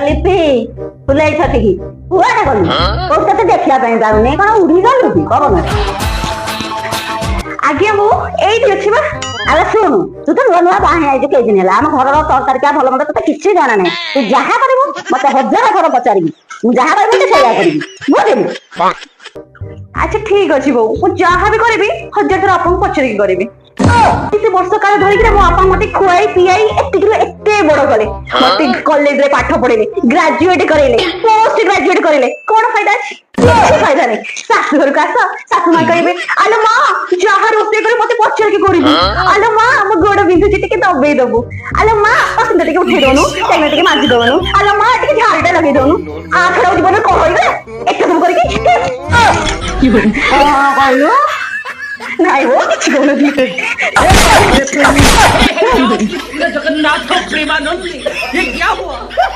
लिपि फुलै छथिकी कुआटा गलु कोन तते देखिया पई पाउनी कोन उड़ी गलु की पवन आगे मु एइठी अछि बा आला सुनु तू तो नुआ नुआ बाहे आइ जे के दिन हला हम घर रो तरकारी क्या भलो मते तते किछि जाना नै तू जहा करबो मते हजार थर पचारिबी मु जहा कहबो ते सेया करबी बुझिलु अच्छा ठीक अछि बो मु जहा भी करबी हजार थर आपन पचरी करबी किसी वर्ष काल धरि के मो आपा मते खुआई पियाई एते बड़ गले मते कॉलेज रे पाठ पढेले ग्रेजुएट करेले पोस्ट ग्रेजुएट करेले कोन फायदा अछि କିଛି फायदा नहीं सासु घर का सासु मां कहबे आलो मां जहा रोसे करे मते पचर के करबी आलो मां हम गोड़ बिंदु चिटे के दबे दबु आलो मां पसंद टिके उठे दोनु टाइम टिके माजी दोनु आलो मां टिके झाड़टा लगे दोनु आखरा जीवन कहइबे एते सब करके की बोल कहलो नहीं वो किसी को नहीं जगन्नाथ प्रेमानंद ये क्या हुआ।